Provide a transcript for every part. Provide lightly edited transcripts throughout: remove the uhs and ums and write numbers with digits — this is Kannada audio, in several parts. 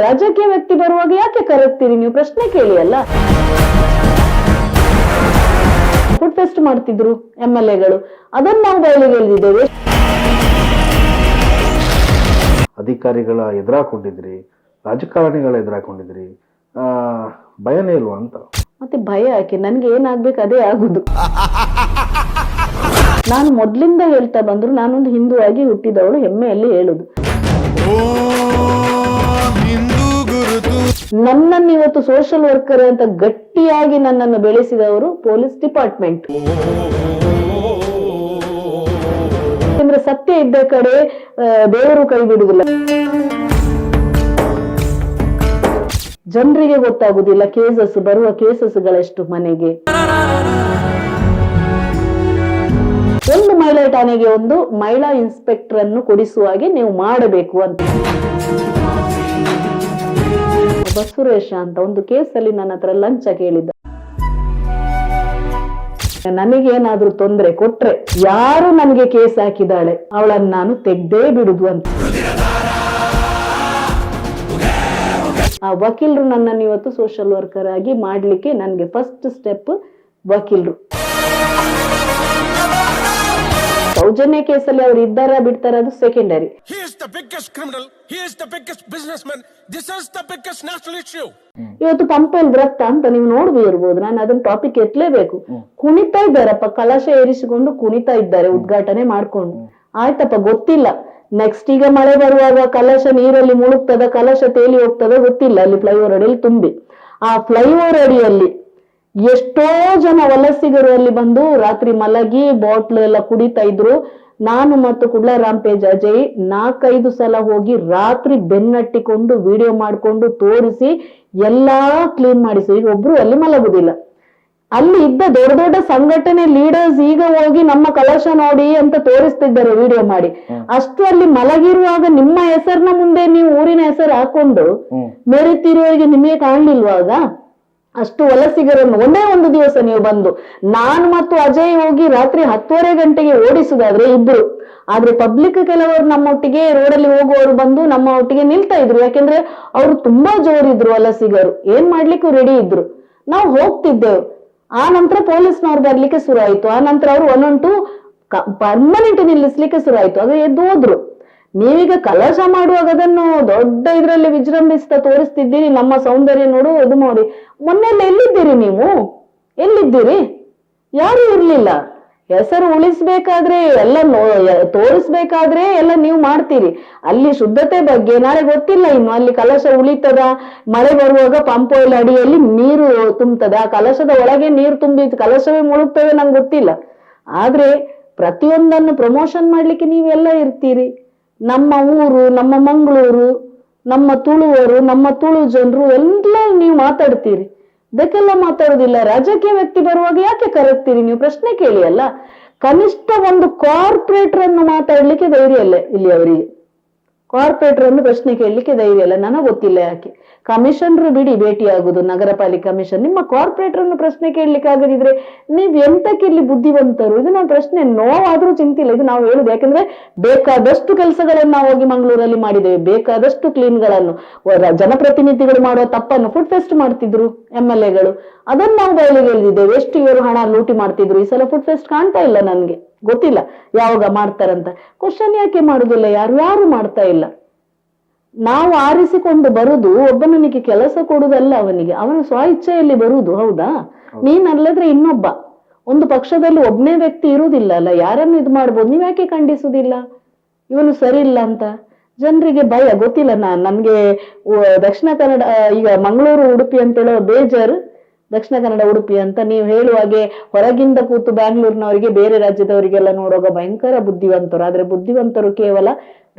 ರಾಜಕೀಯ ವ್ಯಕ್ತಿ ಬರುವಾಗ ಯಾಕೆ ಕರೆಕ್ತೀರಿ ನೀವು? ಪ್ರಶ್ನೆ ಕೇಳಿ ಅಲ್ಲ. ಫುಡ್ ಫೆಸ್ಟ್ ಮಾಡ್ತಿದ್ರು MLA ಗಳು, ಅದನ್ನ ನಾವು ಬಯಲಿಗೆ ಎಳೆದಿದ್ದೇವೆ. ಅಧಿಕಾರಿಗಳ ಎದುರಾಕೊಂಡಿದ್ರಿ, ರಾಜಕಾರಣಿಗಳ ಎದುರಾಕೊಂಡಿದ್ರಿ, ಭಯನೇ ಇಲ್ವಾ ಅಂತ? ಮತ್ತೆ ಭಯ ಯಾಕೆ? ನನ್ಗೆ ಏನಾಗ್ಬೇಕು ಅದೇ ಆಗುದು. ನಾನು ಮೊದ್ಲಿಂದ ಹೇಳ್ತಾ ಬಂದ್ರು, ನಾನೊಂದು ಹಿಂದೂ ಆಗಿ ಹುಟ್ಟಿದವಳು, ಹೆಮ್ಮೆಯಲ್ಲಿ ಹೇಳುದು. ನನ್ನನ್ನು ಇವತ್ತು ಸೋಷಿಯಲ್ ವರ್ಕರ್ ಅಂತ ಗಟ್ಟಿಯಾಗಿ ನನ್ನನ್ನು ಬೆಳೆಸಿದವರು ಪೊಲೀಸ್ ಡಿಪಾರ್ಟ್ಮೆಂಟ್. ಯಾಕಂದ್ರೆ ಸತ್ಯ ಇದ್ದ ಕಡೆ ದೇವರು ಕೈ ಬಿಡುವುದಿಲ್ಲ. ಜನರಿಗೆ ಗೊತ್ತಾಗುದಿಲ್ಲ ಬರುವ ಕೇಸಸ್ಗಳೆಷ್ಟು ಮನೆಗೆ. ಒಂದು ಮಹಿಳಾ ಠಾಣೆಗೆ ಒಂದು ಮಹಿಳಾ ಇನ್ಸ್ಪೆಕ್ಟರ್ ಅನ್ನು ಕೊಡಿಸುವ ಹಾಗೆ ನೀವು ಮಾಡಬೇಕು ಅಂತ. ಸುರೇಶ ಅಂತ ಒಂದು ಕೇಸಲ್ಲಿ ನನ್ನ ಹತ್ರ ಲಂಚ ಕೇಳಿದ್ದ. ನನಗೇನಾದ್ರೂ ತೊಂದರೆ ಕೊಟ್ರೆ ಯಾರು ನನಗೆ ಕೇಸ್ ಹಾಕಿದಾಳೆ ಅವಳನ್ನು ನಾನು ತೆಗ್ದೇ ಬಿಡುದು ಅಂತ. ಆ ವಕೀಲರು ನನ್ನನ್ನು ಇವತ್ತು ಸೋಷಿಯಲ್ ವರ್ಕರ್ ಆಗಿ ಮಾಡ್ಲಿಕ್ಕೆ ನನ್ಗೆ ಫಸ್ಟ್ ಸ್ಟೆಪ್ ವಕೀಲರು. ಸೌಜನ್ಯ ಕೇಸಲ್ಲಿ ಅವ್ರು ಇದ್ದಾರ ಬಿಡ್ತಾರ ಅದು ಸೆಕೆಂಡರಿ. ಇವತ್ತು ಪಂಪೆಲ್ ರಕ್ತ ಅಂತ ನೀವು ನೋಡ್ಬಿರ್ಬೋದು, ನಾನು ಅದನ್ನ ಟಾಪಿಕ್ ಎತ್ತಲೇಬೇಕು. ಕುಣಿತಾ ಇದ್ದಾರಪ್ಪ, ಕಲಶ ಏರಿಸಿಕೊಂಡು ಕುಣಿತಾ ಇದ್ದಾರೆ ಉದ್ಘಾಟನೆ ಮಾಡ್ಕೊಂಡು. ಆಯ್ತಪ್ಪ, ಗೊತ್ತಿಲ್ಲ ನೆಕ್ಸ್ಟ್ ಈಗ ಮಳೆ ಬರುವಾಗ ಕಲಶ ನೀರಲ್ಲಿ ಮುಳುಗ್ತದ, ಕಲಶ ತೇಲಿ ಹೋಗ್ತದ ಗೊತ್ತಿಲ್ಲ. ಅಲ್ಲಿ ಫ್ಲೈಓವರ್ ಅಡಿಯಲ್ಲಿ ತುಂಬಿ, ಆ ಫ್ಲೈಓವರ್ ಅಡಿಯಲ್ಲಿ ಎಷ್ಟೋ ಜನ ವಲಸಿಗರು ಅಲ್ಲಿ ಬಂದು ರಾತ್ರಿ ಮಲಗಿ ಬಾಟ್ಲು ಎಲ್ಲ ಕುಡಿತಾ ಇದ್ರು. ನಾನು ಮತ್ತು ಕುಡ್ಲರಾಂಪೇಜ್ ಅಜಯ್ 4-5 ಸಲ ಹೋಗಿ ರಾತ್ರಿ ಬೆನ್ನಟ್ಟಿಕೊಂಡು ವಿಡಿಯೋ ಮಾಡ್ಕೊಂಡು ತೋರಿಸಿ ಎಲ್ಲಾ ಕ್ಲೀನ್ ಮಾಡಿಸಿ. ಈಗ ಒಬ್ರು ಅಲ್ಲಿ ಮಲಗುದಿಲ್ಲ. ಅಲ್ಲಿ ಇದ್ದ ದೊಡ್ಡ ದೊಡ್ಡ ಸಂಘಟನೆ ಲೀಡರ್ಸ್ ಈಗ ಹೋಗಿ ನಮ್ಮ ಕಲಶ ನೋಡಿ ಅಂತ ತೋರಿಸ್ತಿದ್ದಾರೆ ವಿಡಿಯೋ ಮಾಡಿ. ಅಷ್ಟು ಅಲ್ಲಿ ಮಲಗಿರುವಾಗ ನಿಮ್ಮ ಹೆಸರಿನ ಮುಂದೆ ನೀವು ಊರಿನ ಹೆಸರು ಹಾಕೊಂಡು ಮೆರಿತಿರುವವರಿಗೆ ನಿಮಗೆ ಕಾಣ್ಲಿಲ್ವಾಗ? ಅಷ್ಟು ವಲಸಿಗರನ್ನು ಒಂದೇ ಒಂದು ದಿವಸ ನೀವು ಬಂದು ನಾನು ಮತ್ತು ಅಜಯ್ ಹೋಗಿ ರಾತ್ರಿ 10:30 ಗಂಟೆಗೆ ಓಡಿಸುದಾದ್ರೆ ಇಬ್ರು. ಆದ್ರೆ ಪಬ್ಲಿಕ್ ಕೆಲವರು ನಮ್ಮೊಟ್ಟಿಗೆ ರೋಡಲ್ಲಿ ಹೋಗುವವರು ಬಂದು ನಮ್ಮ ಒಟ್ಟಿಗೆ ನಿಲ್ತಾ ಇದ್ರು. ಯಾಕೆಂದ್ರೆ ಅವರು ತುಂಬಾ ಜೋರಿದ್ರು ವಲಸಿಗರು, ಏನ್ ಮಾಡ್ಲಿಕ್ಕೂ ರೆಡಿ ಇದ್ರು. ನಾವು ಹೋಗ್ತಿದ್ದೆವು. ಆ ನಂತರ ಪೊಲೀಸ್ನವ್ರು ಬರ್ಲಿಕ್ಕೆ ಶುರು ಆಯ್ತು. ಆ ನಂತರ ಅವರು 1-2 ಪರ್ಮನೆಂಟ್ ನಿಲ್ಲಿಸ್ಲಿಕ್ಕೆ ಶುರು ಆಯ್ತು. ಆಗ ಎದ್ದು ಹೋದ್ರು. ನೀವೀಗ ಕಲಶ ಮಾಡುವಾಗ ಅದನ್ನು ದೊಡ್ಡ ಇದ್ರಲ್ಲಿ ವಿಜೃಂಭಿಸ್ತಾ ತೋರಿಸ್ತಿದ್ದೀರಿ, ನಮ್ಮ ಸೌಂದರ್ಯ ನೋಡು ಇದು ನೋಡಿ. ಮೊನ್ನೆಲ್ಲ ಎಲ್ಲಿದ್ದೀರಿ ನೀವು? ಎಲ್ಲಿದ್ದೀರಿ? ಯಾರು ಇರ್ಲಿಲ್ಲ. ಹೆಸರು ಉಳಿಸ್ಬೇಕಾದ್ರೆ ಎಲ್ಲ ತೋರಿಸ್ಬೇಕಾದ್ರೆ ಎಲ್ಲ ನೀವು ಮಾಡ್ತೀರಿ. ಅಲ್ಲಿ ಶುದ್ಧತೆ ಬಗ್ಗೆ ನಾಳೆ ಗೊತ್ತಿಲ್ಲ ಇನ್ನು. ಅಲ್ಲಿ ಕಲಶ ಉಳಿತದ, ಮಳೆ ಬರುವಾಗ ಪಂಪ್ ಆಯಿಲ್ ಅಡಿಯಲ್ಲಿ ನೀರು ತುಂಬುತ್ತದೆ, ಆ ಕಲಶದ ಒಳಗೆ ನೀರು ತುಂಬಿ ಕಲಶವೇ ಮುಳುಗ್ತವೆ, ನಂಗೆ ಗೊತ್ತಿಲ್ಲ. ಆದ್ರೆ ಪ್ರತಿಯೊಂದನ್ನು ಪ್ರಮೋಷನ್ ಮಾಡ್ಲಿಕ್ಕೆ ನೀವೆಲ್ಲ ಇರ್ತೀರಿ. ನಮ್ಮ ಊರು, ನಮ್ಮ ಮಂಗಳೂರು, ನಮ್ಮ ತುಳುವರು, ನಮ್ಮ ತುಳು ಜನರು ಎಲ್ಲ ನೀವು ಮಾತಾಡ್ತೀರಿ. ಇದಕ್ಕೆಲ್ಲ ಮಾತಾಡುದಿಲ್ಲ. ರಾಜಕೀಯ ವ್ಯಕ್ತಿ ಬರುವಾಗ ಯಾಕೆ ಕರೆಕ್ತೀರಿ ನೀವು? ಪ್ರಶ್ನೆ ಕೇಳಿ ಅಲ್ಲ. ಕನಿಷ್ಠ ಒಂದು ಕಾರ್ಪೊರೇಟರ್ ಅನ್ನು ಮಾತಾಡ್ಲಿಕ್ಕೆ ಧೈರ್ಯ ಇಲ್ಲ ಇಲ್ಲಿ ಅವರಿಗೆ. ಕಾರ್ಪೊರೇಟರ್ ಅನ್ನು ಪ್ರಶ್ನೆ ಕೇಳಲಿಕ್ಕೆ ಧೈರ್ಯ ಇಲ್ಲ. ನನಗೆ ಗೊತ್ತಿಲ್ಲ ಯಾಕೆ. ಕಮಿಷನರ್ ಬಿಡಿ ಭೇಟಿ ಆಗುದು, ನಗರ ಪಾಲಿಕೆ ಕಮಿಷನ್. ನಿಮ್ಮ ಕಾರ್ಪೊರೇಟರ್ ಅನ್ನು ಪ್ರಶ್ನೆ ಕೇಳಲಿಕ್ಕೆ ಆಗದಿದ್ರೆ ನೀವ್ ಎಂತಕ್ಕೆ ಇಲ್ಲಿ ಬುದ್ಧಿವಂತರು? ಇದು ನಾವು ಪ್ರಶ್ನೆ, ನೋವಾದ್ರೂ ಚಿಂತಿಲ್ಲ, ಇದು ನಾವು ಹೇಳುದು. ಯಾಕಂದ್ರೆ ಬೇಕಾದಷ್ಟು ಕೆಲಸಗಳನ್ನು ನಾವು ಹೋಗಿ ಮಂಗಳೂರಲ್ಲಿ ಮಾಡಿದ್ದೇವೆ, ಬೇಕಾದಷ್ಟು ಕ್ಲೀನ್ಗಳನ್ನು. ಜನಪ್ರತಿನಿಧಿಗಳು ಮಾಡುವ ತಪ್ಪನ್ನು ಫುಡ್ ಫೆಸ್ಟ್ ಮಾಡ್ತಿದ್ರು MLA ಗಳು, ಅದನ್ನ ನಾವು ಬಯಲಿಗೆ ಎಳೆದಿದ್ದೇವೆ. ಎಷ್ಟು ಇವರು ಹಣ ಲೂಟಿ ಮಾಡ್ತಿದ್ರು. ಈ ಸಲ ಫುಡ್ ಫೆಸ್ಟ್ ಕಾಣ್ತಾ ಇಲ್ಲ, ನನ್ಗೆ ಗೊತ್ತಿಲ್ಲ ಯಾವಾಗ ಮಾಡ್ತಾರಂತ. ಕ್ವಶನ್ ಯಾಕೆ ಮಾಡುದಿಲ್ಲ? ಯಾರು ಮಾಡ್ತಾ ಇಲ್ಲ. ನಾವು ಆರಿಸಿಕೊಂಡು ಬರುದು ಒಬ್ಬನಿಗೆ ಕೆಲಸ ಕೊಡುದಲ್ಲ, ಅವನ ಸ್ವ ಇಚ್ಛೆಯಲ್ಲಿ ಬರುದು. ಹೌದಾ? ನೀನಲ್ಲದ್ರೆ ಇನ್ನೊಬ್ಬ, ಒಂದು ಪಕ್ಷದಲ್ಲಿ ಒಬ್ಬನೇ ವ್ಯಕ್ತಿ ಇರುವುದಿಲ್ಲ ಅಲ್ಲ, ಯಾರನ್ನು ಇದು ಮಾಡ್ಬೋದು. ನೀವ್ ಯಾಕೆ ಖಂಡಿಸುದಿಲ್ಲ ಇವನು ಸರಿ ಇಲ್ಲ ಅಂತ? ಜನರಿಗೆ ಭಯ. ಗೊತ್ತಿಲ್ಲ, ನನ್ಗೆ ದಕ್ಷಿಣ ಕನ್ನಡ, ಈಗ ಮಂಗಳೂರು ಉಡುಪಿ ಅಂತ ಹೇಳೋ ಬೇಜಾರು, ದಕ್ಷಿಣ ಕನ್ನಡ ಉಡುಪಿ ಅಂತ ನೀವು ಹೇಳುವಾಗೆ ಹೊರಗಿಂದ ಕೂತು ಬ್ಯಾಂಗ್ಳೂರ್ನವರಿಗೆ, ಬೇರೆ ರಾಜ್ಯದವರಿಗೆಲ್ಲ ನೋಡುವಾಗ ಭಯಂಕರ ಬುದ್ಧಿವಂತರು. ಆದ್ರೆ ಬುದ್ಧಿವಂತರು ಕೇವಲ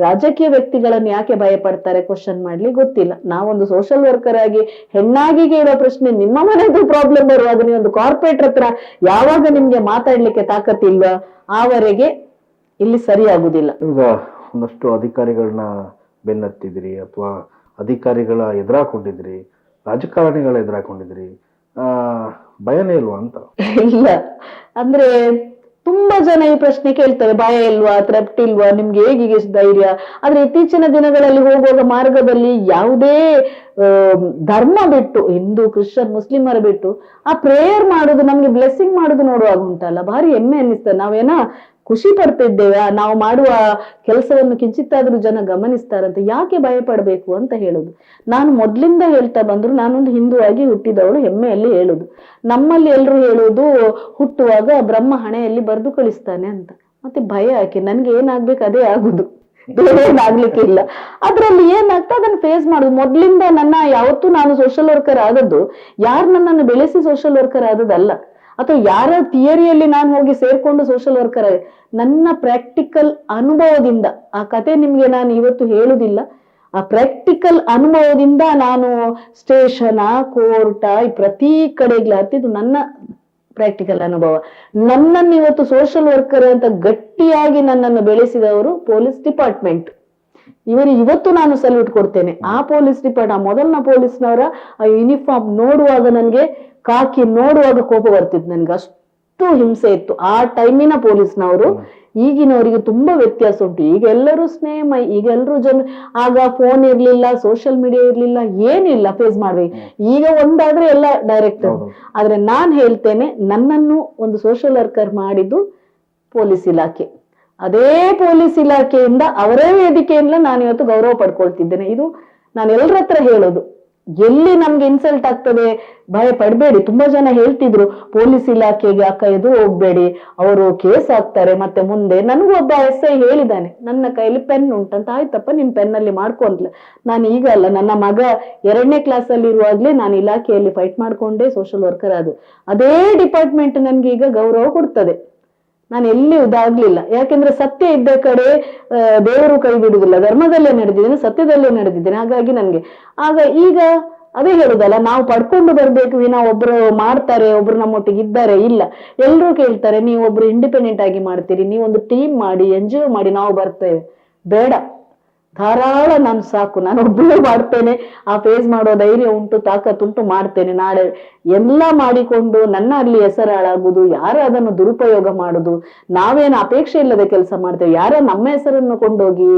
ರಾಜಕೀಯ ವ್ಯಕ್ತಿಗಳನ್ನು ಯಾಕೆ ಭಯ ಪಡ್ತಾರೆ ಕ್ವಶನ್ ಮಾಡ್ಲಿ ಗೊತ್ತಿಲ್ಲ. ನಾವೊಂದು ಸೋಷಿಯಲ್ ವರ್ಕರ್ ಆಗಿ ಹೆಣ್ಣಾಗಿ ಕೇಳೋ ಪ್ರಶ್ನೆ, ನಿಮ್ಮ ಮನೆದು ಪ್ರಾಬ್ಲಮ್ ಬರುವಾಗ ನೀವೊಂದು ಕಾರ್ಪೊರೇಟರ್ ಹತ್ರ ಯಾವಾಗ ನಿಮ್ಗೆ ಮಾತಾಡ್ಲಿಕ್ಕೆ ತಾಕತ್ತಿಲ್ವಾ ಆವರೆಗೆ ಇಲ್ಲಿ ಸರಿ ಆಗುದಿಲ್ಲ. ಈಗ ಒಂದಷ್ಟು ಅಧಿಕಾರಿಗಳನ್ನ ಬೆನ್ನತ್ತಿದ್ರಿ, ಅಥವಾ ಅಧಿಕಾರಿಗಳ ಎದುರಾಕೊಂಡಿದ್ರಿ, ರಾಜಕಾರಣಿಗಳ ಎದುರಾಕೊಂಡಿದ್ರಿ, ಭಯನೇ ಇಲ್ವಾ ಅಂತ? ಇಲ್ಲ, ಅಂದ್ರೆ ತುಂಬಾ ಜನ ಈ ಪ್ರಶ್ನೆ ಕೇಳ್ತಾರೆ, ಭಯ ಇಲ್ವಾ, ಥ್ರೆಟ್ ಇಲ್ವಾ, ನಿಮ್ಗೆ ಹೇಗೆ ಧೈರ್ಯ? ಆದ್ರೆ ಇತ್ತೀಚಿನ ದಿನಗಳಲ್ಲಿ ಹೋಗುವಾಗ ಮಾರ್ಗದಲ್ಲಿ ಯಾವುದೇ ಧರ್ಮ ಬಿಟ್ಟು, ಹಿಂದೂ ಕ್ರಿಶ್ಚಿಯನ್ ಮುಸ್ಲಿಮರ ಬಿಟ್ಟು ಆ ಪ್ರೇಯರ್ ಮಾಡುದು, ನಮ್ಗೆ ಬ್ಲೆಸ್ಸಿಂಗ್ ಮಾಡುದು ನೋಡುವಾಗ ಉಂಟಲ್ಲ, ಭಾರಿ ಹೆಮ್ಮೆ ಅನ್ನಿಸ್ತದೆ. ನಾವೇನ ಖುಷಿ ಪಡ್ತಿದ್ದೇವೆ ನಾವು ಮಾಡುವ ಕೆಲಸವನ್ನು ಕಿಂಚಿತ್ತಾದ್ರೂ ಜನ ಗಮನಿಸ್ತಾರಂತ, ಯಾಕೆ ಭಯ ಪಡ್ಬೇಕು ಅಂತ ಹೇಳುದು. ನಾನು ಮೊದ್ಲಿಂದ ಹೇಳ್ತಾ ಬಂದ್ರು, ನಾನೊಂದು ಹಿಂದೂ ಆಗಿ ಹುಟ್ಟಿದವಳು, ಹೆಮ್ಮೆಯಲ್ಲಿ ಹೇಳುದು. ನಮ್ಮಲ್ಲಿ ಎಲ್ರು ಹೇಳುದು, ಹುಟ್ಟುವಾಗ ಬ್ರಹ್ಮ ಹಣೆಯಲ್ಲಿ ಬರೆದು ಕಳಿಸ್ತಾನೆ ಅಂತ. ಮತ್ತೆ ಭಯ ಯಾಕೆ? ನನ್ಗೆ ಏನಾಗ್ಬೇಕು ಅದೇ ಆಗುದು, ಬೇರೆ ಏನಾಗ್ಲಿಕ್ಕೆ ಇಲ್ಲ. ಅದ್ರಲ್ಲಿ ಏನಾಗ್ತಾ ಅದನ್ನ ಫೇಸ್ ಮಾಡುದು. ಮೊದ್ಲಿಂದ ಯಾವತ್ತೂ ನಾನು ಸೋಷಿಯಲ್ ವರ್ಕರ್ ಆದದ್ದು, ಯಾರು ನನ್ನನ್ನು ಬೆಳೆಸಿ ಸೋಷಿಯಲ್ ವರ್ಕರ್ ಆದದಲ್ಲ, ಅಥವಾ ಯಾರ ಥಿಯರಿಯಲ್ಲಿ ನಾನು ಹೋಗಿ ಸೇರ್ಕೊಂಡು ಸೋಷಿಯಲ್ ವರ್ಕರ್ ಆಗಿ, ನನ್ನ ಪ್ರಾಕ್ಟಿಕಲ್ ಅನುಭವದಿಂದ, ಆ ಕತೆ ನಿಮ್ಗೆ ನಾನು ಇವತ್ತು ಹೇಳುದಿಲ್ಲ, ಆ ಪ್ರಾಕ್ಟಿಕಲ್ ಅನುಭವದಿಂದ ನಾನು ಸ್ಟೇಷನ್, ಕೋರ್ಟ, ಪ್ರತಿ ಕಡೆಗೆ ಹತ್ತಿದ್ದು ನನ್ನ ಪ್ರಾಕ್ಟಿಕಲ್ ಅನುಭವ. ನನ್ನನ್ನು ಇವತ್ತು ಸೋಷಿಯಲ್ ವರ್ಕರ್ ಅಂತ ಗಟ್ಟಿಯಾಗಿ ನನ್ನನ್ನು ಬೆಳೆಸಿದವರು ಪೊಲೀಸ್ ಡಿಪಾರ್ಟ್ಮೆಂಟ್. ಇವತ್ತು ನಾನು ಸಲ್ಯೂಟ್ ಕೊಡ್ತೇನೆ ಆ ಪೊಲೀಸ್ ಡಿಪಾರ್ಟ್ಮೆಂಟ್. ಮೊದಲನ ಪೊಲೀಸ್ನವರ ಆ ಯೂನಿಫಾರ್ಮ್ ನೋಡುವಾಗ ನನಗೆ, ಕಾಕಿ ನೋಡುವಾಗ ಕೋಪ ಬರ್ತಿತ್ತು ನನ್ಗೆ, ಅಷ್ಟು ಹಿಂಸೆ ಇತ್ತು ಆ ಟೈಮಿನ ಪೊಲೀಸ್ನವರು. ಈಗಿನವರಿಗೆ ತುಂಬಾ ವ್ಯತ್ಯಾಸ ಉಂಟು. ಈಗ ಎಲ್ಲರೂ ಸ್ನೇಹಮಯ, ಈಗ ಎಲ್ಲರೂ ಜನ, ಆಗ ಫೋನ್ ಇರ್ಲಿಲ್ಲ, ಸೋಷಿಯಲ್ ಮೀಡಿಯಾ ಇರ್ಲಿಲ್ಲ, ಏನಿಲ್ಲ ಫೇಸ್ ಮಾಡ್ಬೇಕು. ಈಗ ಒಂದಾದ್ರೆ ಎಲ್ಲ ಡೈರೆಕ್ಟ್. ಆದ್ರೆ ನಾನ್ ಹೇಳ್ತೇನೆ, ನನ್ನನ್ನು ಒಂದು ಸೋಷಿಯಲ್ ವರ್ಕರ್ ಮಾಡಿದ್ದು ಪೊಲೀಸ್ ಇಲಾಖೆ. ಅದೇ ಪೊಲೀಸ್ ಇಲಾಖೆಯಿಂದ, ಅವರೇ ವೇದಿಕೆಯಿಂದ ನಾನು ಇವತ್ತು ಗೌರವ ಪಡ್ಕೊಳ್ತಿದ್ದೇನೆ. ಇದು ನಾನು ಎಲ್ಲರ ಹತ್ರ ಹೇಳೋದು. ಎಲ್ಲಿ ನಮ್ಗೆ ಇನ್ಸಲ್ಟ್ ಆಗ್ತದೆ ಭಯ ಪಡ್ಬೇಡಿ. ತುಂಬಾ ಜನ ಹೇಳ್ತಿದ್ರು ಪೊಲೀಸ್ ಇಲಾಖೆಗೆ ಅಕ್ಕ ಎದುರು ಹೋಗ್ಬೇಡಿ, ಅವರು ಕೇಸ್ ಹಾಕ್ತಾರೆ ಮತ್ತೆ ಮುಂದೆ. ನನಗೂ ಒಬ್ಬ SI ಹೇಳಿದ್ದಾನೆ, ನನ್ನ ಕೈಯಲ್ಲಿ ಪೆನ್ ಉಂಟಂತ. ಆಯ್ತಪ್ಪ, ನಿನ್ ಪೆನ್ನಲ್ಲಿ ಮಾಡ್ಕೊಂಡ್ಲ. ನಾನು ಈಗ ಅಲ್ಲ, ನನ್ನ ಮಗ 2ನೇ ಕ್ಲಾಸ್ ಅಲ್ಲಿ ಇರುವಾಗ್ಲೇ ನಾನು ಇಲಾಖೆಯಲ್ಲಿ ಫೈಟ್ ಮಾಡ್ಕೊಂಡೆ ಸೋಷಿಯಲ್ ವರ್ಕರ್ ಆದು. ಅದೇ ಡಿಪಾರ್ಟ್ಮೆಂಟ್ ನನ್ಗೆ ಈಗ ಗೌರವ ಕೊಡ್ತದೆ. ನಾನು ಎಲ್ಲಿ ಇದಾಗ್ಲಿಲ್ಲ, ಯಾಕೆಂದ್ರೆ ಸತ್ಯ ಇದ್ದ ಕಡೆ ದೇವರು ಕೈ ಬಿಡುದಿಲ್ಲ. ಧರ್ಮದಲ್ಲೇ ನಡೆದಿದ್ದೇನೆ, ಸತ್ಯದಲ್ಲೇ ನಡೆದಿದ್ದೇನೆ. ಹಾಗಾಗಿ ನನ್ಗೆ ಈಗ ಅದೇ ಹೇಳುದಲ್ಲ, ನಾವು ಪಡ್ಕೊಂಡು ಬರ್ಬೇಕು ವಿನಾ ಒಬ್ರು ಮಾಡ್ತಾರೆ, ಒಬ್ರು ನಮ್ಮೊಟ್ಟಿಗೆ ಇದ್ದಾರೆ ಇಲ್ಲ. ಎಲ್ರು ಕೇಳ್ತಾರೆ, ನೀವು ಒಬ್ರು ಇಂಡಿಪೆಂಡೆಂಟ್ ಆಗಿ ಮಾಡ್ತೀರಿ, ನೀವೊಂದು ಟೀಮ್ ಮಾಡಿ, NGO ಮಾಡಿ, ನಾವು ಬರ್ತೇವೆ. ಬೇಡ, ಧಾರಾಳ, ನಾನು ಸಾಕು, ನಾನು ಒಬ್ಬಳೇ ಮಾಡ್ತೇನೆ. ಆ ಫೇಸ್ ಮಾಡೋ ಧೈರ್ಯ ಉಂಟು, ತಾಕತ್ತುಂಟು, ಮಾಡ್ತೇನೆ. ನಾಳೆ ಎಲ್ಲ ಮಾಡಿಕೊಂಡು ನನ್ನ ಅಲ್ಲಿ ಹೆಸರು ಹಾಳಾಗುದು, ಯಾರ ಅದನ್ನು ದುರುಪಯೋಗ ಮಾಡುದು. ನಾವೇನು ಅಪೇಕ್ಷೆ ಇಲ್ಲದೆ ಕೆಲಸ ಮಾಡ್ತೇವೆ, ಯಾರ ನಮ್ಮ ಹೆಸರನ್ನು ಕೊಂಡೋಗಿ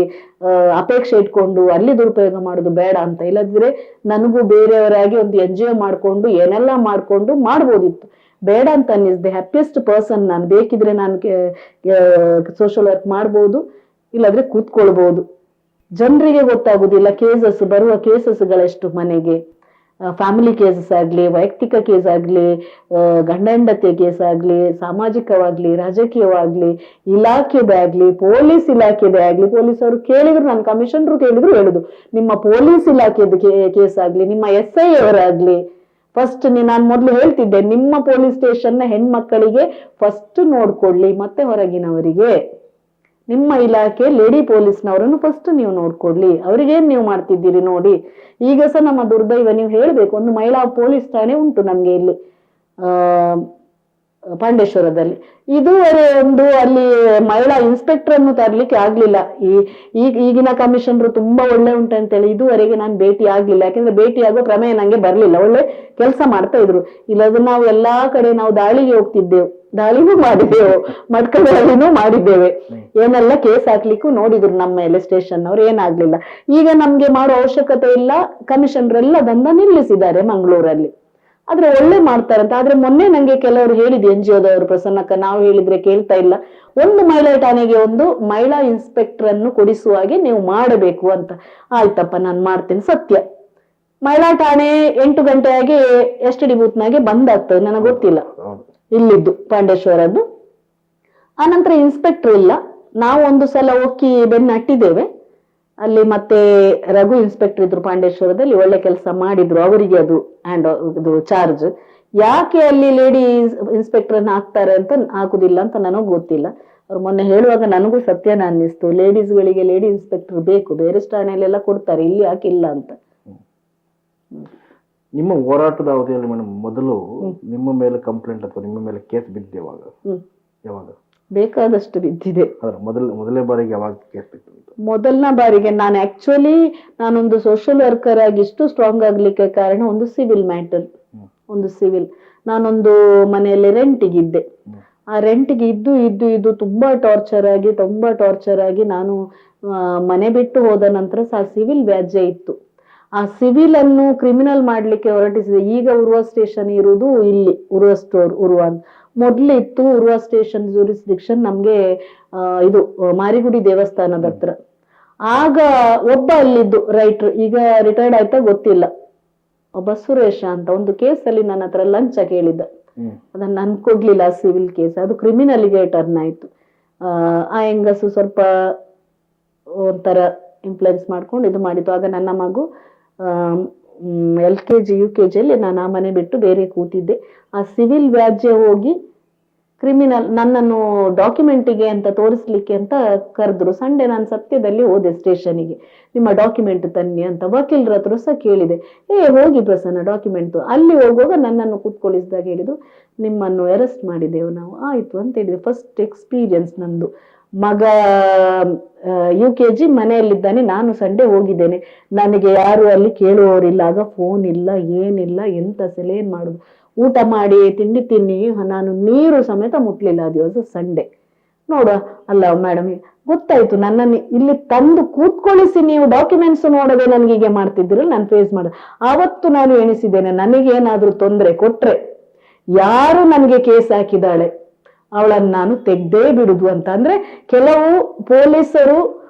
ಅಪೇಕ್ಷೆ ಇಟ್ಕೊಂಡು ಅಲ್ಲಿ ದುರುಪಯೋಗ ಮಾಡುದು ಬೇಡ ಅಂತ. ಇಲ್ಲದಿದ್ರೆ ನನಗೂ ಬೇರೆಯವರಾಗಿ ಒಂದು NGO ಮಾಡ್ಕೊಂಡು ಏನೆಲ್ಲ ಮಾಡ್ಕೊಂಡು ಮಾಡ್ಬೋದಿತ್ತು. ಬೇಡ ಅಂತ ಅನ್ನಿಸ್ದೆ. ಹ್ಯಾಪಿಯೆಸ್ಟ್ ಪರ್ಸನ್ ನಾನು. ಬೇಕಿದ್ರೆ ನಾನು ಸೋಷಿಯಲ್ ವರ್ಕ್ ಮಾಡ್ಬೋದು, ಇಲ್ಲಾದ್ರೆ ಕೂತ್ಕೊಳ್ಬಹುದು. ಜನರಿಗೆ ಗೊತ್ತಾಗುದಿಲ್ಲ ಕೇಸಸ್, ಬರುವ ಕೇಸಸ್ಗಳೆಷ್ಟು ಮನೆಗೆ. ಫ್ಯಾಮಿಲಿ ಕೇಸಸ್ ಆಗ್ಲಿ, ವೈಯಕ್ತಿಕ ಕೇಸ್ ಆಗ್ಲಿ, ಗಂಡ ಹೆಂಡತಿ ಕೇಸ್ ಆಗ್ಲಿ, ಸಾಮಾಜಿಕವಾಗ್ಲಿ, ರಾಜಕೀಯವಾಗ್ಲಿ, ಇಲಾಖೆದಾಗ್ಲಿ, ಪೊಲೀಸ್ ಇಲಾಖೆದೇ ಆಗ್ಲಿ. ಪೊಲೀಸರು ಕೇಳಿದ್ರು, ನನ್ನ ಕಮಿಷನರು ಕೇಳಿದ್ರು ಹೇಳುದು, ನಿಮ್ಮ ಪೊಲೀಸ್ ಇಲಾಖೆದ ಕೇಸ್ ಆಗ್ಲಿ, ನಿಮ್ಮ SI ಅವರಾಗ್ಲಿ, ಫಸ್ಟ್ ನಾನು ಮೊದ್ಲು ಹೇಳ್ತಿದ್ದೆ, ನಿಮ್ಮ ಪೊಲೀಸ್ ಸ್ಟೇಷನ್ ಹೆಣ್ಮಕ್ಕಳಿಗೆ ಫಸ್ಟ್ ನೋಡ್ಕೊಳ್ಳಿ, ಮತ್ತೆ ಹೊರಗಿನವರಿಗೆ. ನಿಮ್ಮ ಇಲಾಖೆ ಲೇಡಿ ಪೊಲೀಸ್ನವರನ್ನು ಫಸ್ಟ್ ನೀವು ನೋಡ್ಕೊಡ್ಲಿ, ಅವ್ರಿಗೇನ್ ನೀವು ಮಾಡ್ತಿದ್ದೀರಿ ನೋಡಿ. ಈಗ ಸಹ ನಮ್ಮ ದುರ್ದೈವ, ನೀವು ಹೇಳ್ಬೇಕು, ಒಂದು ಮಹಿಳಾ ಪೊಲೀಸ್ ಠಾಣೆ ಉಂಟು ನಮ್ಗೆ ಇಲ್ಲಿ ಪಾಂಡೇಶ್ವರದಲ್ಲಿ. ಇದುವರೆ ಅಲ್ಲಿ ಮಹಿಳಾ ಇನ್ಸ್ಪೆಕ್ಟರ್ ಅನ್ನು ತರ್ಲಿಕ್ಕೆ ಆಗ್ಲಿಲ್ಲ. ಈಗಿನ ಕಮಿಷನರು ತುಂಬಾ ಒಳ್ಳೆ ಉಂಟಂತೇಳಿ ಇದುವರೆಗೆ ನಾನು ಭೇಟಿ ಆಗ್ಲಿಲ್ಲ. ಯಾಕಂದ್ರೆ ಭೇಟಿ ಆಗೋ ಪ್ರಮೇಯ ನಂಗೆ ಬರ್ಲಿಲ್ಲ. ಒಳ್ಳೆ ಕೆಲಸ ಮಾಡ್ತಾ ಇದ್ರು. ಇಲ್ಲದ ನಾವು ಎಲ್ಲಾ ಕಡೆ ನಾವು ದಾಳಿಗೆ ಹೋಗ್ತಿದ್ದೆವು, ದಾಳಿನೂ ಮಾಡಿದ್ದೆವು, ಮಡ್ಕ ದಾಳಿನೂ ಮಾಡಿದ್ದೇವೆ. ಏನೆಲ್ಲ ಕೇಸ್ ಹಾಕ್ಲಿಕ್ಕೂ ನೋಡಿದ್ರು ನಮ್ಮ ಮೇಲೆ ಸ್ಟೇಷನ್ ಅವ್ರು, ಏನಾಗ್ಲಿಲ್ಲ. ಈಗ ನಮ್ಗೆ ಮಾಡೋ ಅವಶ್ಯಕತೆ ಇಲ್ಲ. ಕಮಿಷನರೆಲ್ಲ ದಂಧ ನಿಲ್ಲಿಸಿದ್ದಾರೆ ಮಂಗಳೂರಲ್ಲಿ. ಆದ್ರೆ ಒಳ್ಳೆ ಮಾಡ್ತಾರಂತ. ಆದ್ರೆ ಮೊನ್ನೆ ನಂಗೆ ಕೆಲವರು ಹೇಳಿದ್ರು, NGOದವರು, ಪ್ರಸನ್ನಕ್ಕ, ನಾವು ಹೇಳಿದ್ರೆ ಕೇಳ್ತಾ ಇಲ್ಲ, ಒಂದು ಮಹಿಳಾ ಠಾಣೆಗೆ ಒಂದು ಮಹಿಳಾ ಇನ್ಸ್ಪೆಕ್ಟರ್ ಅನ್ನು ಕೊಡಿಸುವಾಗೆ ನೀವು ಮಾಡಬೇಕು ಅಂತ. ಆಯ್ತಪ್ಪ, ನಾನು ಮಾಡ್ತೇನೆ. ಸತ್ಯ, ಮಹಿಳಾ ಠಾಣೆ 8 ಗಂಟೆಯಾಗಿ STD ಬೂತ್ನಾಗೆ ಬಂದ್ ಆಗ್ತದೆ, ನನಗೆ ಗೊತ್ತಿಲ್ಲ ಇಲ್ಲಿದ್ದು ಪಾಂಡೇಶ್ವರದ್ದು. ಆನಂತರ ಇನ್ಸ್ಪೆಕ್ಟರ್ ಇಲ್ಲ. ನಾವು ಒಂದು ಸಲ ಹೋಗಿ ಬೆನ್ನು ಹಟ್ಟಿದ್ದೇವೆ ಅಲ್ಲಿ. ಮತ್ತೆ ರಘು ಇನ್ಸ್ಪೆಕ್ಟರ್ ಇದ್ರು ಪಾಂಡೇಶ್ವರದಲ್ಲಿ, ಒಳ್ಳೆ ಕೆಲಸ ಮಾಡಿದ್ರು. ಅವರಿಗೆ ಅದು ಚಾರ್ಜ್. ಯಾಕೆ ಅಲ್ಲಿ ಲೇಡಿ ಇನ್ಸ್ಪೆಕ್ಟರ್ ಅನ್ನ ಹಾಕ್ತಾರೆ ಅಂತ, ಹಾಕುದಿಲ್ಲ ಅಂತ ನನಗೂ ಗೊತ್ತಿಲ್ಲ. ಅವ್ರು ಮೊನ್ನೆ ಹೇಳುವಾಗ ನನಗೂ ಸತ್ಯನ ಅನ್ನಿಸ್ತು. ಲೇಡೀಸ್ಗಳಿಗೆ ಲೇಡಿ ಇನ್ಸ್ಪೆಕ್ಟರ್ ಬೇಕು, ಬೇರೆ ಠಾಣೆಯಲ್ಲೆಲ್ಲ ಕೊಡ್ತಾರೆ, ಇಲ್ಲಿ ಯಾಕಿಲ್ಲ ಅಂತ. ನಿಮ್ಮ ಹೋರಾಟದ ಅವಧಿಯಲ್ಲಿ ಮೇಡಮ್, ಮೊದಲು ನಿಮ್ಮ ಮೇಲೆ ಕಂಪ್ಲೇಂಟ್ ಅಥವಾ ನಿಮ್ಮ ಮೇಲೆ ಕೇಸ್ ಬಿದ್ದಿದೆ ಯಾವಾಗ? ಬೇಕಾದಷ್ಟು ಬಿದ್ದಿದೆ. ಮೊದಲನೇ ಬಾರಿಗೆ ಯಾವಾಗ ಕೇಸ್ ಬಿತ್ತು? ಮೊದಲನೇ ಬಾರಿಗೆ ನಾನೊಂದು ಸೋಷಿಯಲ್ ವರ್ಕರ್ ಆಗಿ ಇಷ್ಟು ಸ್ಟ್ರಾಂಗ್ ಆಗ್ಲಿಕ್ಕೆ ಕಾರಣ ಒಂದು ಸಿವಿಲ್ ಮ್ಯಾಟರ್. ನಾನೊಂದು ಮನೆಯಲ್ಲಿ ರೆಂಟಿಗಿದ್ದೆ. ಆ ರೆಂಟ್ಗೆ ಇದ್ದು ತುಂಬಾ ಟಾರ್ಚರ್ ಆಗಿ ನಾನು ಮನೆ ಬಿಟ್ಟು ಹೋದ ನಂತರ ಸಹ ಸಿವಿಲ್ ವ್ಯಾಜ್ಯ ಇತ್ತು. ಆ ಸಿವಿಲ್ ಅನ್ನು ಕ್ರಿಮಿನಲ್ ಮಾಡ್ಲಿಕ್ಕೆ ಹೊರಟಿಸಿದೆ. ಈಗ ಉರ್ವ ಸ್ಟೇಷನ್ ಇರುವುದು ಇಲ್ಲಿ ಉರ್ವ ಮೊದ್ಲು ಇತ್ತು ಉರ್ವ ಸ್ಟೇಷನ್ ಜೂರಿಸ್ಡಿಕ್ಷನ್ ನಮ್ಗೆ ಇದು ಮಾರಿಗುಡಿ ದೇವಸ್ಥಾನದ ಹತ್ರ. ಆಗ ಒಬ್ಬ ಅಲ್ಲಿದ್ದು ರೈಟ್ರು, ಈಗ ರಿಟೈರ್ಡ್ ಆಯ್ತಾ ಗೊತ್ತಿಲ್ಲ, ಒಬ್ಬ ಸುರೇಶ ಅಂತ, ಒಂದು ಕೇಸಲ್ಲಿ ನನ್ನ ಹತ್ರ ಲಂಚ ಕೇಳಿದ್ದ. ಅದನ್ನ ನನ್ ಕೊಡ್ಲಿಲ್ಲ, ಸಿವಿಲ್ ಕೇಸ್, ಅದು ಕ್ರಿಮಿನಲ್ಗೆ ಟರ್ನ್ ಆಯ್ತು. ಆ ಹೆಂಗಸು ಸ್ವಲ್ಪ ಒಂಥರ ಇನ್ಫ್ಲುಯೆನ್ಸ್ ಮಾಡ್ಕೊಂಡು ಇದು ಮಾಡಿತ್ತು. ಆಗ ನನ್ನ ಮಗು LKG UKG ಅಲ್ಲಿ ನಾನು ಆ ಮನೆ ಬಿಟ್ಟು ಬೇರೆ ಕೂತಿದ್ದೆ. ಆ ಸಿವಿಲ್ ವ್ಯಾಜ್ಯ ಹೋಗಿ ಕ್ರಿಮಿನಲ್ ನನ್ನನ್ನು ಡಾಕ್ಯುಮೆಂಟಿಗೆ ಅಂತ ತೋರಿಸ್ಲಿಕ್ಕೆ ಅಂತ ಕರೆದ್ರು. ಸಂಡೆ ನಾನು ಸತ್ಯದಲ್ಲಿ ಹೋದೆ ಸ್ಟೇಷನಿಗೆ, ನಿಮ್ಮ ಡಾಕ್ಯುಮೆಂಟ್ ತನ್ನಿ ಅಂತ. ವಕೀಲರ ಹತ್ರ ಸಹ ಕೇಳಿದೆ, ಹೋಗಿ ಪ್ರಸನ್ನ ಡಾಕ್ಯುಮೆಂಟ್. ಅಲ್ಲಿ ಹೋಗುವಾಗ ನನ್ನನ್ನು ಕೂತ್ಕೊಳ್ಳಿಸಿದಾಗ ಹೇಳಿದ್ರು, ನಿಮ್ಮನ್ನು ಅರೆಸ್ಟ್ ಮಾಡಿದೆವು ನಾವು. ಆಯ್ತು ಅಂತ ಹೇಳಿದೆ. ಫಸ್ಟ್ ಎಕ್ಸ್ಪೀರಿಯನ್ಸ್ ನಂದು. ಮಗ UKG ಮನೆಯಲ್ಲಿದ್ದಾನೆ, ನಾನು ಸಂಡೆ ಹೋಗಿದ್ದೇನೆ. ನನಗೆ ಯಾರು ಅಲ್ಲಿ ಕೇಳುವವರಿಲ್ಲ, ಆಗ ಫೋನ್ ಇಲ್ಲ, ಏನಿಲ್ಲ, ಎಂತ ಏನ್ ಮಾಡುದು. ಊಟ ಮಾಡಿ ತಿಂಡಿ ತಿನ್ನಿ, ನಾನು ನೀರು ಸಮೇತ ಮುಟ್ಲಿಲ್ಲ ಆ ದಿವಸ ಸಂಡೆ. ನೋಡುವ ಅಲ್ಲ ಮೇಡಮ್, ಗೊತ್ತಾಯ್ತು ನನ್ನನ್ನು ಇಲ್ಲಿ ತಂದು ಕೂತ್ಕೊಳ್ಳಿಸಿ ನೀವು ಡಾಕ್ಯುಮೆಂಟ್ಸ್ ನೋಡದೆ ನನ್ಗೆ ಹೀಗೆ ಮಾಡ್ತಿದ್ದೀರಲ್ಲ, ನಾನು ಫೇಸ್ ಮಾಡ. ಆವತ್ತು ನಾನು ಎಣಿಸಿದ್ದೇನೆ, ನನಗೇನಾದ್ರೂ ತೊಂದರೆ ಕೊಟ್ರೆ, ಯಾರು ನನಗೆ ಕೇಸ್ ಹಾಕಿದಾಳೆ ಅವಳನ್ನು ನಾನು ತೆಗ್ದೇ ಬಿಡುದು ಅಂತ. ಅಂದ್ರೆ ಕೆಲವು ಪೊಲೀಸರು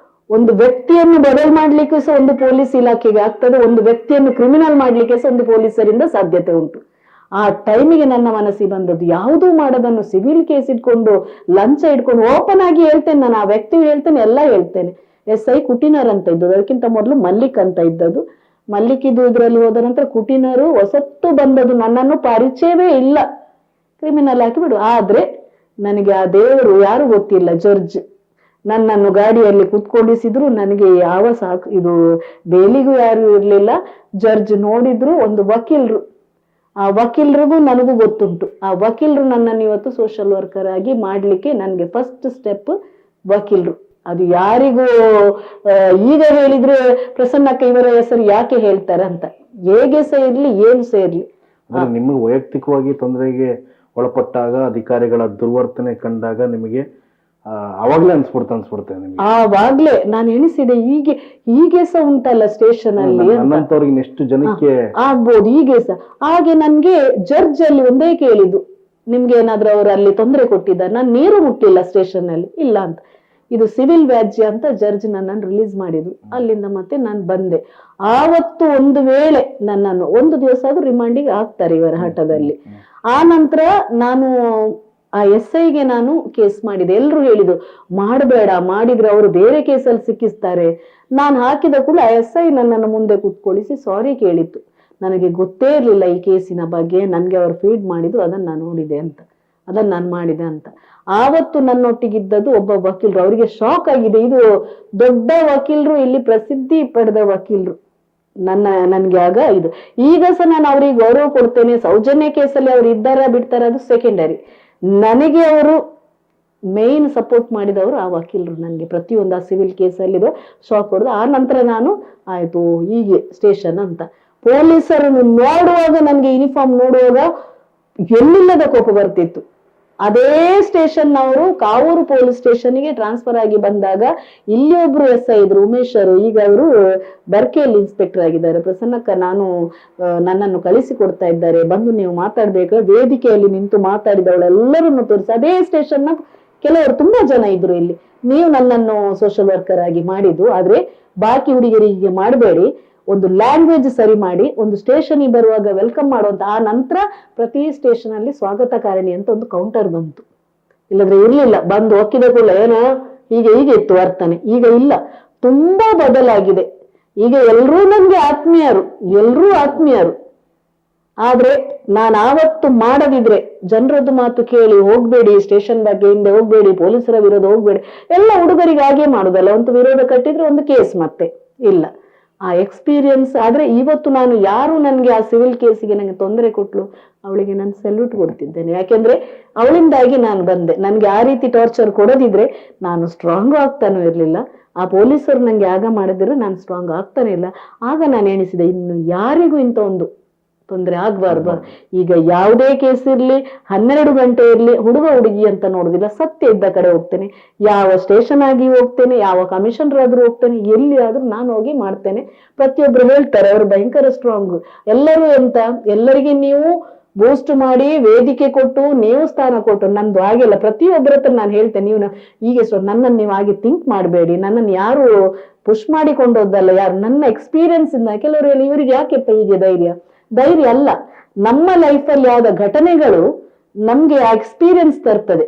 ಒಂದು ವ್ಯಕ್ತಿಯನ್ನು ಬದಲು ಮಾಡ್ಲಿಕ್ಕೆ ಸಹ ಒಂದು ಪೊಲೀಸ್ ಇಲಾಖೆಗೆ ಆಗ್ತದೆ, ಒಂದು ವ್ಯಕ್ತಿಯನ್ನು ಕ್ರಿಮಿನಲ್ ಮಾಡ್ಲಿಕ್ಕೆ ಸಹ ಒಂದು ಪೊಲೀಸರಿಂದ ಸಾಧ್ಯತೆ ಉಂಟು. ಆ ಟೈಮಿಗೆ ನನ್ನ ಮನಸ್ಸಿಗೆ ಬಂದದ್ದು, ಯಾವುದೂ ಮಾಡೋದನ್ನು ಸಿವಿಲ್ ಕೇಸ್ ಇಟ್ಕೊಂಡು ಲಂಚ ಇಟ್ಕೊಂಡು ಓಪನ್ ಆಗಿ ಹೇಳ್ತೇನೆ ನಾನು, ಆ ವ್ಯಕ್ತಿ ಹೇಳ್ತೇನೆ, ಎಲ್ಲ ಹೇಳ್ತೇನೆ. SI ಕುಟಿನರ್ ಅಂತ ಇದ್ದದ್ದು, ಅದಕ್ಕಿಂತ ಮೊದಲು ಮಲ್ಲಿಕ್ ಅಂತ ಇದ್ದದ್ದು. ಮಲ್ಲಿಕ್ ಇದ್ರಲ್ಲಿ ಹೋದ ನಂತರ ಕುಟಿನರು ಹೊಸತ್ತು ಬಂದದ್ದು, ನನ್ನನ್ನು ಪರಿಚಯವೇ ಇಲ್ಲ, ಕ್ರಿಮಿನಲ್ ಹಾಕಿ ಬಿಡು. ಆದ್ರೆ ನನಗೆ ಆ ದೇವರು ಯಾರು ಗೊತ್ತಿಲ್ಲ, ಜಡ್ಜ್ ನನ್ನನ್ನು ಗಾಡಿಯಲ್ಲಿ ಕುತ್ಕೊಂಡಿಸಿದ್ರು. ನನಗೆ ಯಾವ ಇದು ಬೇಲಿಗೂ ಯಾರು ಇರ್ಲಿಲ್ಲ. ಜಡ್ಜ್ ನೋಡಿದ್ರು, ಒಂದು ವಕೀಲರು, ಆ ವಕೀಲರಿಗೂ ನನಗೂ ಗೊತ್ತುಂಟು. ಆ ವಕೀಲರು ನನ್ನನ್ನು ಇವತ್ತು ಸೋಷಿಯಲ್ ವರ್ಕರ್ ಆಗಿ ಮಾಡ್ಲಿಕ್ಕೆ ನನಗೆ ಫಸ್ಟ್ ಸ್ಟೆಪ್ ವಕೀಲರು. ಅದು ಯಾರಿಗೂ ಈಗ ಹೇಳಿದ್ರೆ ಪ್ರಸನ್ನಕ್ಕ ಇವರ ಹೆಸರು ಯಾಕೆ ಹೇಳ್ತಾರೆ ಅಂತ, ಹೇಗೆ ಸಹ ಇರ್ಲಿ, ಏನು ಸಹ ಇರ್ಲಿ. ನಿಮಗೆ ವೈಯಕ್ತಿಕವಾಗಿ ತೊಂದರೆಗೆ ಒಳಪಟ್ಟಾಗ, ಅಧಿಕಾರಿಗಳ ದುರ್ವರ್ತನೆ ಕಂಡಾಗ ನಿಮಗೆ ಅವಾಗ್ಲೇ ಅನ್ಸ್ಬಿಡ್ತೆ ನಿಮಗೆ? ಆವಾಗ್ಲೇ ನಾನು ಎಣಿಸಿದೆ, ಹೀಗೆ ಸಹ ಉಂಟಲ್ಲ ಸ್ಟೇಷನ್ ಅಲ್ಲಿ, ಎಷ್ಟು ಜನಕ್ಕೆ ಆಗ್ಬೋದು ಹೀಗೆ ಸಹ. ಹಾಗೆ ನನ್ಗೆ ಜಡ್ಜ್ ಅಲ್ಲಿ ಒಂದೇ ಕೇಳಿದ್ದು, ನಿಮ್ಗೆ ಏನಾದ್ರೂ ಅವರು ಅಲ್ಲಿ ತೊಂದರೆ ಕೊಟ್ಟಿದ್ದಾರೆ? ನಾನು ನೀರು ಮುಟ್ಟಿಲ್ಲ ಸ್ಟೇಷನ್ ಅಲ್ಲಿ, ಇಲ್ಲ ಅಂತ. ಇದು ಸಿವಿಲ್ ವ್ಯಾಜ್ಯ ಅಂತ ಜಡ್ಜ್ ನನ್ನನ್ನು ರಿಲೀಸ್ ಮಾಡಿದ್ರು. ಅಲ್ಲಿಂದ ಮತ್ತೆ ನಾನು ಬಂದೆ. ಆವತ್ತು ಒಂದು ವೇಳೆ ನನ್ನನ್ನು ಒಂದು ದಿವಸ ಆದ್ರೂ ರಿಮಾಂಡಿಗೆ ಹಾಕ್ತಾರೆ ಇವರ ಹಠದಲ್ಲಿ. ಆ ನಂತರ ನಾನು ಆ SIಗೆ ನಾನು ಕೇಸ್ ಮಾಡಿದೆ. ಎಲ್ರು ಹೇಳಿದ್ರು ಮಾಡಬೇಡ, ಮಾಡಿದ್ರೆ ಅವರು ಬೇರೆ ಕೇಸಲ್ಲಿ ಸಿಕ್ಕಿಸ್ತಾರೆ. ನಾನು ಹಾಕಿದ ಕೂಡ ಆ SI ನನ್ನನ್ನು ಮುಂದೆ ಕೂತ್ಕೊಳ್ಳಿಸಿ ಸಾರಿ ಕೇಳಿತ್ತು. ನನಗೆ ಗೊತ್ತೇ ಇರ್ಲಿಲ್ಲ ಈ ಕೇಸಿನ ಬಗ್ಗೆ, ನನ್ಗೆ ಅವರು ಫೀಡ್ ಮಾಡಿದ್ರು, ಅದನ್ನ ನಾನು ನೋಡಿದೆ ಅಂತ, ಅದನ್ನ ನಾನು ಮಾಡಿದೆ ಅಂತ. ಆವತ್ತು ನನ್ನೊಟ್ಟಿಗಿದ್ದದ್ದು ಒಬ್ಬ ವಕೀಲರು, ಅವರಿಗೆ ಶಾಕ್ ಆಗಿದೆ. ಇದು ದೊಡ್ಡ ವಕೀಲರು, ಇಲ್ಲಿ ಪ್ರಸಿದ್ಧಿ ಪಡೆದ ವಕೀಲರು. ನನ್ಗೆ ಆಗ ಇದು, ಈಗ ಸಹ ನಾನು ಅವ್ರಿಗೆ ಗೌರವ ಕೊಡ್ತೇನೆ. ಸೌಜನ್ಯ ಕೇಸಲ್ಲಿ ಅವ್ರು ಇದ್ದಾರಾ ಬಿಡ್ತಾರ ಅದು ಸೆಕೆಂಡರಿ. ನನಗೆ ಅವರು ಮೇನ್ ಸಪೋರ್ಟ್ ಮಾಡಿದವರು ಆ ವಕೀಲರು. ನನಗೆ ಪ್ರತಿಯೊಂದು ಆ ಸಿವಿಲ್ ಕೇಸಲ್ಲಿ ಶಾಕ್ ಹೊಡೆದು ಆ ನಂತರ ನಾನು ಆಯ್ತು ಹೀಗೆ ಸ್ಟೇಷನ್ ಅಂತ. ಪೊಲೀಸರನ್ನು ನೋಡುವಾಗ, ನನಗೆ ಯೂನಿಫಾರ್ಮ್ ನೋಡುವಾಗ ಎಲ್ಲಿಲ್ಲದ ಕೋಪ ಬರ್ತಿತ್ತು. ಅದೇ ಸ್ಟೇಷನ್ ಅವರು ಕಾವೂರು ಪೊಲೀಸ್ ಸ್ಟೇಷನ್ಗೆ ಟ್ರಾನ್ಸ್ಫರ್ ಆಗಿ ಬಂದಾಗ ಇಲ್ಲಿ ಒಬ್ರು SI ಇದ್ರು, ಉಮೇಶರು. ಈಗ ಅವರು ಬರ್ಕೆಯಲ್ಲಿ ಇನ್ಸ್ಪೆಕ್ಟರ್ ಆಗಿದ್ದಾರೆ. ಪ್ರಸನ್ನಕ್ಕ ನನ್ನನ್ನು ಕಳಿಸಿಕೊಡ್ತಾ ಇದ್ದಾರೆ, ಬಂದು ನೀವು ಮಾತಾಡ್ಬೇಕು. ವೇದಿಕೆಯಲ್ಲಿ ನಿಂತು ಮಾತಾಡಿದವಳೆಲ್ಲರನ್ನು ತೋರಿಸಿ, ಅದೇ ಸ್ಟೇಷನ್ ನ ಕೆಲವರು ತುಂಬಾ ಜನ ಇದ್ರು ಇಲ್ಲಿ. ನೀವು ನನ್ನನ್ನು ಸೋಷಿಯಲ್ ವರ್ಕರ್ ಆಗಿ ಮಾಡಿದ್ದು, ಆದ್ರೆ ಬಾಕಿ ಹುಡುಗರಿಗೆ ಮಾಡಬೇಡಿ, ಒಂದು ಲ್ಯಾಂಗ್ವೇಜ್ ಸರಿ ಮಾಡಿ, ಒಂದು ಸ್ಟೇಷನ್ ಬರುವಾಗ ವೆಲ್ಕಮ್ ಮಾಡುವಂತ. ಆ ನಂತರ ಪ್ರತಿ ಸ್ಟೇಷನ್ ಅಲ್ಲಿ ಸ್ವಾಗತಕಾರಣಿ ಅಂತ ಒಂದು ಕೌಂಟರ್ ಬಂತು, ಇಲ್ಲದ್ರೆ ಇರ್ಲಿಲ್ಲ. ಬಂದು ಒಕ್ಕಿದ ಕೂಡ ಏನೋ ಹೀಗೆ ಇತ್ತು ವರ್ತನೆ. ಈಗ ಇಲ್ಲ, ತುಂಬಾ ಬದಲಾಗಿದೆ. ಈಗ ಎಲ್ರೂ ನನ್ಗೆ ಆತ್ಮೀಯರು. ಆದ್ರೆ ನಾನು ಆವತ್ತು ಮಾಡದಿದ್ರೆ, ಜನರದ್ದು ಮಾತು ಕೇಳಿ ಹೋಗ್ಬೇಡಿ, ಸ್ಟೇಷನ್ ಬಗ್ಗೆ ಹಿಂದೆ ಹೋಗ್ಬೇಡಿ, ಪೊಲೀಸರ ವಿರೋಧ ಹೋಗ್ಬೇಡಿ, ಎಲ್ಲ ಹುಡುಗರಿಗೆ ಹಾಗೆ ಮಾಡುದಲ್ಲ, ಒಂದು ವಿರೋಧ ಕಟ್ಟಿದ್ರೆ ಒಂದು ಕೇಸ್ ಮತ್ತೆ ಇಲ್ಲ. ಆ ಎಕ್ಸ್ಪೀರಿಯನ್ಸ್. ಆದ್ರೆ ಇವತ್ತು ನಾನು ಯಾರು ನನ್ಗೆ ಆ ಸಿವಿಲ್ ಕೇಸಿಗೆ ನಂಗೆ ತೊಂದರೆ ಕೊಟ್ಲು, ಅವಳಿಗೆ ನಾನು ಸಲ್ಯೂಟ್ ಕೊಡ್ತಿದ್ದೇನೆ. ಯಾಕೆಂದ್ರೆ ಅವಳಿಂದಾಗಿ ನಾನು ಬಂದೆ. ನನ್ಗೆ ಆ ರೀತಿ ಟಾರ್ಚರ್ ಕೊಡದಿದ್ರೆ ನಾನು ಸ್ಟ್ರಾಂಗ್ ಆಗ್ತಾನೂ ಇರ್ಲಿಲ್ಲ. ಆ ಪೊಲೀಸರು ನಂಗೆ ಆಗ ಮಾಡಿದ್ರೆ ನಾನು ಸ್ಟ್ರಾಂಗ್ ಆಗ್ತಾನೆ ಇಲ್ಲ. ಆಗ ನಾನು ಎಣಿಸಿದೆ, ಇನ್ನು ಯಾರಿಗೂ ಇಂಥ ಒಂದು ತೊಂದರೆ ಆಗ್ಬಾರ್ದು. ಈಗ ಯಾವುದೇ ಕೇಸ್ ಇರ್ಲಿ, 12 ಗಂಟೆ ಇರ್ಲಿ, ಹುಡುಗ ಹುಡುಗಿ ಅಂತ ನೋಡುದಿಲ್ಲ, ಸತ್ಯ ಇದ್ದ ಕಡೆ ಹೋಗ್ತೇನೆ. ಯಾವ ಸ್ಟೇಷನ್ ಆಗಿ ಹೋಗ್ತೇನೆ, ಯಾವ ಕಮಿಷನರ್ ಆದ್ರೂ ಹೋಗ್ತೇನೆ, ಎಲ್ಲಿ ಆದ್ರೂ ನಾನು ಹೋಗಿ ಮಾಡ್ತೇನೆ. ಪ್ರತಿಯೊಬ್ರು ಹೇಳ್ತಾರೆ ಅವರು ಭಯಂಕರ ಸ್ಟ್ರಾಂಗ್. ಎಲ್ಲರೂ ಎಂತ, ಎಲ್ಲರಿಗೆ ನೀವು ಬೂಸ್ಟ್ ಮಾಡಿ ವೇದಿಕೆ ಕೊಟ್ಟು ನೀವು ಸ್ಥಾನ ಕೊಟ್ಟು, ನಂದು ಹಾಗೆಲ್ಲ. ಪ್ರತಿಯೊಬ್ಬರ ಹತ್ರ ನಾನು ಹೇಳ್ತೇನೆ, ನೀವು ಹೀಗೆ ನನ್ನನ್ನು ನೀವು ಹಾಗೆ ಥಿಂಕ್ ಮಾಡಬೇಡಿ, ನನ್ನನ್ನು ಯಾರು ಪುಷ್ ಮಾಡಿಕೊಂಡೋದಲ್ಲ, ಯಾರು ನನ್ನ ಎಕ್ಸ್ಪೀರಿಯನ್ಸ್ ಇಂದ. ಕೆಲವರು ಹೇಳಿ ಇವ್ರಿಗೆ ಯಾಕೆಪ್ಪ ಹೀಗೆ ಧೈರ್ಯ ಅಲ್ಲ. ನಮ್ಮ ಲೈಫಲ್ಲಿ ಯಾವ್ದ ಘಟನೆಗಳು ನಮ್ಗೆ ಆ ಎಕ್ಸ್ಪೀರಿಯನ್ಸ್ ತರ್ತದೆ,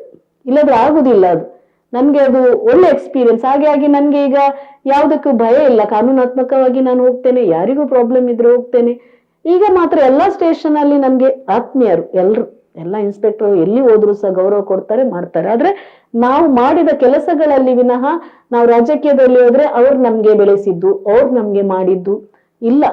ಇಲ್ಲದ್ರೆ ಆಗುದಿಲ್ಲ ಅದು. ನನ್ಗೆ ಅದು ಒಳ್ಳೆ ಎಕ್ಸ್ಪೀರಿಯನ್ಸ್. ಹಾಗಾಗಿ ನನ್ಗೆ ಈಗ ಯಾವ್ದಕ್ಕೂ ಭಯ ಇಲ್ಲ, ಕಾನೂನಾತ್ಮಕವಾಗಿ ನಾನು ಹೋಗ್ತೇನೆ, ಯಾರಿಗೂ ಪ್ರಾಬ್ಲಮ್ ಇದ್ರೆ ಹೋಗ್ತೇನೆ. ಈಗ ಮಾತ್ರ ಎಲ್ಲಾ ಸ್ಟೇಷನ್ ಅಲ್ಲಿ ನನ್ಗೆ ಆತ್ಮೀಯರು ಎಲ್ಲ ಇನ್ಸ್ಪೆಕ್ಟರ್ ಎಲ್ಲಿ ಹೋದ್ರು ಸಹ ಗೌರವ ಕೊಡ್ತಾರೆ, ಮಾಡ್ತಾರೆ. ಆದ್ರೆ ನಾವು ಮಾಡಿದ ಕೆಲಸಗಳಲ್ಲಿ ವಿನಃ ನಾವು ರಾಜಕೀಯದಲ್ಲಿ ಹೋದ್ರೆ ಅವ್ರು ನಮ್ಗೆ ಬೆಳೆಸಿದ್ದು, ಅವ್ರು ನಮ್ಗೆ ಮಾಡಿದ್ದು ಇಲ್ಲ.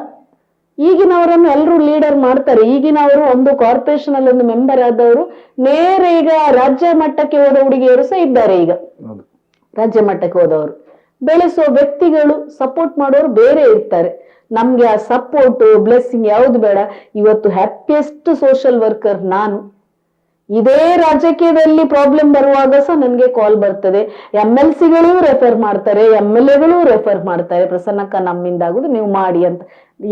ಈಗಿನವರನ್ನು ಎಲ್ಲರೂ ಲೀಡರ್ ಮಾಡ್ತಾರೆ. ಈಗಿನವರು ಒಂದು ಕಾರ್ಪೊರೇಷನ್ ಅಲ್ಲಿ ಒಂದು ಮೆಂಬರ್ ಆದವರು ನೇರ ಈಗ ರಾಜ್ಯ ಮಟ್ಟಕ್ಕೆ ಹೋದ ಹುಡುಗಿಯರು ಸಹ ಇದ್ದಾರೆ. ಈಗ ರಾಜ್ಯ ಮಟ್ಟಕ್ಕೆ ಹೋದವರು ಬೆಳೆಸುವ ವ್ಯಕ್ತಿಗಳು, ಸಪೋರ್ಟ್ ಮಾಡೋರು ಬೇರೆ ಇರ್ತಾರೆ. ನಮ್ಗೆ ಆ ಸಪೋರ್ಟ್ ಬ್ಲೆಸ್ಸಿಂಗ್ ಯಾವ್ದು ಬೇಡ. ಇವತ್ತು ಹ್ಯಾಪಿಯೆಸ್ಟ್ ಸೋಷಿಯಲ್ ವರ್ಕರ್ ನಾನು. ಇದೇ ರಾಜಕೀಯದಲ್ಲಿ ಪ್ರಾಬ್ಲಮ್ ಬರುವಾಗ ಸಹ ನನ್ಗೆ ಕಾಲ್ ಬರ್ತದೆ. MLC ಗಳು ರೆಫರ್ ಮಾಡ್ತಾರೆ, MLA ಗಳು ರೆಫರ್ ಮಾಡ್ತಾರೆ, ಪ್ರಸನ್ನಕ್ಕ ನಮ್ಮಿಂದ ಆಗುದು, ನೀವು ಮಾಡಿ ಅಂತ.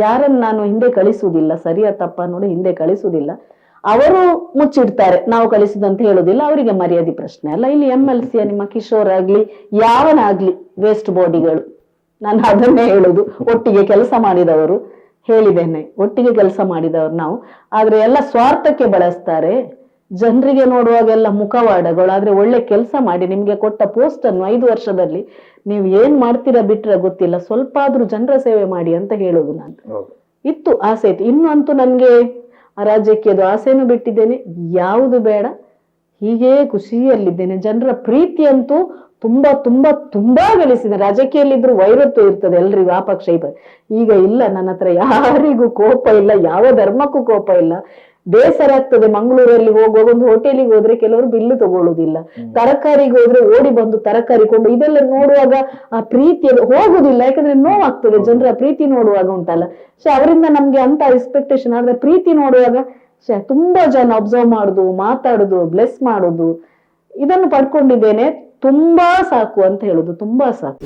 ಯಾರನ್ನ ನಾನು ಹಿಂದೆ ಕಳಿಸುವುದಿಲ್ಲ, ಸರಿಯಾ ತಪ್ಪ ನೋಡಿ, ಹಿಂದೆ ಕಳಿಸುವುದಿಲ್ಲ. ಅವರು ಮುಚ್ಚಿಡ್ತಾರೆ, ನಾವು ಕಳಿಸುದಂತ ಹೇಳುದಿಲ್ಲ. ಅವರಿಗೆ ಮರ್ಯಾದೆ ಪ್ರಶ್ನೆ ಅಲ್ಲ. ಇಲ್ಲಿ MLC ನಿಮ್ಮ ಕಿಶೋರ್ ಆಗ್ಲಿ ಯಾವನಾಗ್ಲಿ ವೇಸ್ಟ್ ಬಾಡಿಗಳು, ನಾನು ಅದನ್ನೇ ಹೇಳುದು. ಒಟ್ಟಿಗೆ ಕೆಲಸ ಮಾಡಿದವರು, ಹೇಳಿದ್ದೇನೆ, ಒಟ್ಟಿಗೆ ಕೆಲಸ ಮಾಡಿದವರು ನಾವು. ಆದ್ರೆ ಎಲ್ಲ ಸ್ವಾರ್ಥಕ್ಕೆ ಬಳಸ್ತಾರೆ. ಜನರಿಗೆ ನೋಡುವಾಗೆಲ್ಲ ಮುಖವಾಡಗಳು. ಆದ್ರೆ ಒಳ್ಳೆ ಕೆಲಸ ಮಾಡಿ, ನಿಮ್ಗೆ ಕೊಟ್ಟ ಪೋಸ್ಟ್ ಅನ್ನು 5 ವರ್ಷದಲ್ಲಿ ನೀವು ಏನ್ ಮಾಡ್ತೀರಾ ಬಿಟ್ರೆ ಗೊತ್ತಿಲ್ಲ, ಸ್ವಲ್ಪ ಆದ್ರೂ ಜನರ ಸೇವೆ ಮಾಡಿ ಅಂತ ಹೇಳುದು. ನಾನು ಇತ್ತು ಆಸೆ ಇತ್ತು, ಇನ್ನು ಅಂತೂ ನನ್ಗೆ ರಾಜಕೀಯದ ಆಸೆನೂ ಬಿಟ್ಟಿದ್ದೇನೆ, ಯಾವುದು ಬೇಡ, ಹೀಗೆ ಖುಷಿಯಲ್ಲಿದ್ದೇನೆ. ಜನರ ಪ್ರೀತಿ ಅಂತೂ ತುಂಬಾ ತುಂಬಾ ತುಂಬಾ ಗಳಿಸಿದೆ. ರಾಜಕೀಯಲ್ಲಿದ್ರು ವೈರತ್ವ ಇರ್ತದೆ ಎಲ್ರಿಗೂ, ಆ ಪಕ್ಷ ಈ ಪಕ್ಷ. ಈಗ ಇಲ್ಲ, ನನ್ನ ಹತ್ರ ಯಾರಿಗೂ ಕೋಪ ಇಲ್ಲ, ಯಾವ ಧರ್ಮಕ್ಕೂ ಕೋಪ ಇಲ್ಲ. ಬೇಸರ ಆಗ್ತದೆ. ಮಂಗಳೂರಲ್ಲಿ ಹೋಗುವಾಗ ಒಂದು ಹೋಟೆಲಿಗೆ ಹೋದ್ರೆ ಕೆಲವರು ಬಿಲ್ಲು ತಗೊಳ್ಳುದಿಲ್ಲ, ತರಕಾರಿಗೆ ಹೋದ್ರೆ ಓಡಿ ಬಂದು ತರಕಾರಿ ಕೊಂಡು, ಇದೆಲ್ಲ ನೋಡುವಾಗ ಆ ಪ್ರೀತಿ ಹೋಗುದಿಲ್ಲ. ಯಾಕಂದ್ರೆ ನೋವಾಗ್ತದೆ ಜನರ ಪ್ರೀತಿ ನೋಡುವಾಗ ಉಂಟಲ್ಲ. ಅವರಿಂದ ನಮ್ಗೆ ಅಂತ ಎಕ್ಸ್ಪೆಕ್ಟೇಷನ್. ಆದ್ರೆ ಪ್ರೀತಿ ನೋಡುವಾಗ ತುಂಬಾ ಜನ ಅಬ್ಸರ್ವ್ ಮಾಡುದು, ಮಾತಾಡುದು, ಬ್ಲೆಸ್ ಮಾಡುದು, ಇದನ್ನು ಪಡ್ಕೊಂಡಿದ್ದೇನೆ. ತುಂಬಾ ಸಾಕು ಅಂತ ಹೇಳುದು, ತುಂಬಾ ಸಾಕು.